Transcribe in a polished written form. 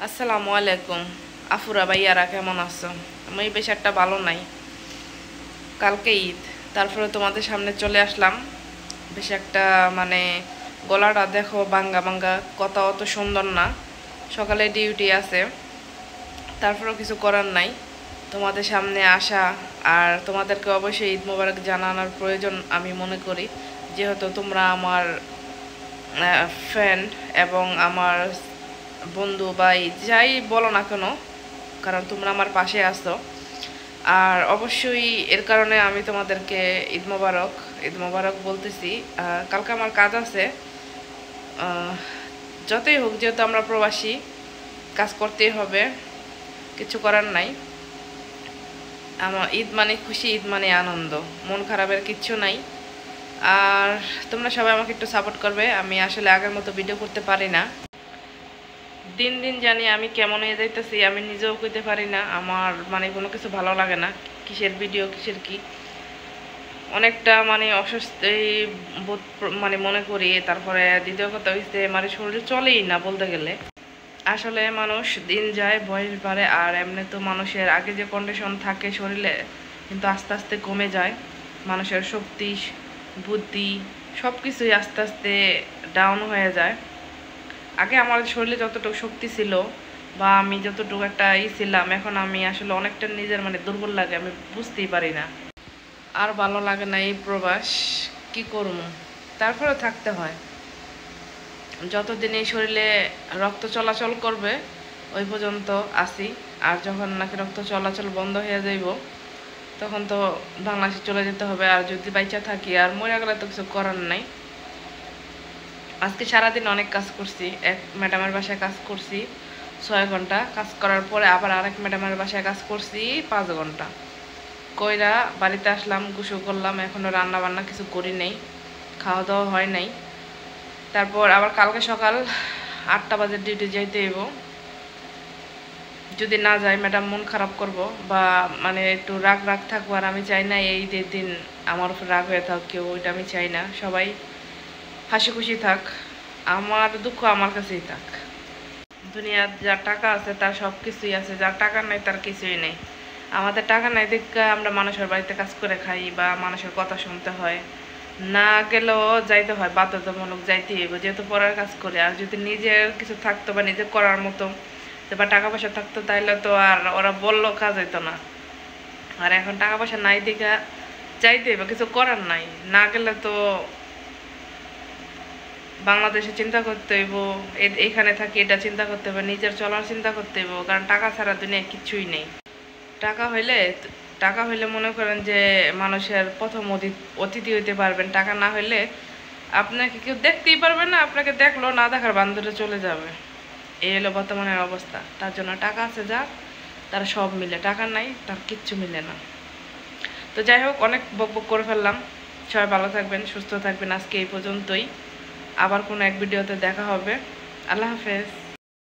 আসসালামু আলাইকুম আফুরা ভাইয়ারা কেমন আছো? আমি বেশ একটা ভালো নাই। কালকে ঈদ, তারপরে তোমাদের সামনে চলে আসলাম। বেশ একটা মানে গলাটা দেখো বাঙ্গা বাঙ্গা, কথা অত সুন্দর না। সকালে ডিউটি আছে, তারপরেও কিছু করার নাই। তোমাদের সামনে আসা আর তোমাদেরকে অবশ্যই ঈদ মোবারক জানানোর প্রয়োজন আমি মনে করি, যেহেতু তোমরা আমার ফ্রেন্ড এবং আমার বন্ধু বা যাই বলো না কেন, কারণ তোমরা আমার পাশে আসো। আর অবশ্যই এর কারণে আমি তোমাদেরকে ঈদ মোবারক বলতেছি। কালকে আমার কাজ আছে। যতই হোক, যেহেতু আমরা প্রবাসী, কাজ করতেই হবে, কিছু করার নাই। আমার ঈদ মানে খুশি, ঈদ মানে আনন্দ, মন খারাপের কিচ্ছু নাই। আর তোমরা সবাই আমাকে একটু সাপোর্ট করবে। আমি আসলে আগের মতো ভিডিও করতে পারি না, দিন দিন জানি আমি কেমন হয়ে যাইতেছি, আমি নিজেও কইতে পারি না। আমার মানে কোনো কিছু ভালো লাগে না, কিসের ভিডিও কিসের কি, অনেকটা মানে অস্বস্তি বোধ মানে মনে করি। তারপরে দ্বিতীয় কথা হইছে, মানে শরীর চলেই না বলতে গেলে। আসলে মানুষ দিন যায়, বয়স বাড়ে, আর এমনি তো মানুষের আগে যে কন্ডিশন থাকে শরীরে, কিন্তু আস্তে আস্তে কমে যায়। মানুষের শক্তি, বুদ্ধি, সব কিছুই আস্তে আস্তে ডাউন হয়ে যায়। আগে আমার শরীরে যতটুকু শক্তি ছিল বা আমি যতটুকু একটা ছিলাম, এখন আমি আসলে অনেকটা নিজের মানে দুর্বল লাগে, আমি বুঝতেই পারি না। আর ভালো লাগে না এই প্রবাস, কি করবো, তারপরেও থাকতে হয়। যতদিন এই শরীরে রক্ত চলাচল করবে ওই পর্যন্ত আসি। আর যখন নাকি রক্ত চলাচল বন্ধ হয়ে যাইব, তখন তো বাংলাদেশে চলে যেতে হবে। আর যদি বাইচা থাকি আর মরে গেলে তো কিছু করার নাই। আজকে সারাদিন অনেক কাজ করছি, এক ম্যাডামের বাসায় কাজ করছি 6 ঘন্টা। কাজ করার পরে আবার আরেক ম্যাডামের বাসায় কাজ করছি 5 ঘন্টা। কইরা বাড়িতে আসলাম, গোসল করলাম, এখনও রান্না বান্না কিছু করি নাই, খাওয়া দাওয়া হয় নাই। তারপর আবার কালকে সকাল 8টা বাজে ডিউটি যাইতে হইব। যদি না যাই ম্যাডাম মন খারাপ করব বা মানে একটু রাগ রাগ থাকবো। আর আমি চাই না এই দিন আমার উপর রাগ হয়ে থাক কেউ, ওইটা আমি চাই না। সবাই হাসি খুশি থাক, আমার দুঃখ আমার কাছেই থাক। দুনিয়ার যার টাকা আছে তার সব কিছুই আছে, যার টাকা নাই তার কিছুই নেই। আমাদের টাকা নাই দেখে আমরা মানুষের বাড়িতে কাজ করে খাই বা মানুষের কথা শুনতে হয়। না গেলেও যাইতে হয়, বাধ্যতামূলক যাইতেই হইব, যেহেতু পরের কাজ করে। আর যদি নিজের কিছু থাকতো বা নিজে করার মতো বা টাকা পয়সা থাকতো, তাইলে তো আর ওরা বললো কাজ হইতো না। আর এখন টাকা পয়সা নাই দেখা যাইতে হইব, কিছু করার নাই। না গেলে তো বাংলাদেশে চিন্তা করতে হইব, এখানে থাকি এটা চিন্তা করতে হবে, নিজের চলার চিন্তা করতে হইব, কারণ টাকা ছাড়া দুনিয়ায় কিছুই নেই। টাকা হইলে টাকা হইলে মনে করেন যে মানুষের প্রথম অতিথি হইতে পারবেন। টাকা না হইলে আপনাকে কেউ দেখতেই পারবে না, আপনাকে দেখলো না দেখার বান্ধবে চলে যাবে। এই হলো বর্তমানের অবস্থা। তার জন্য টাকা আছে যার, তারা সব মিলে, টাকা নাই তার কিচ্ছু মিলে না। তো যাই হোক, অনেক বক বক করে ফেললাম। সবাই ভালো থাকবেন, সুস্থ থাকবেন। আজকে এই পর্যন্তই, আবার কোনো এক ভিডিওতে দেখা হবে। আল্লাহ হাফেজ।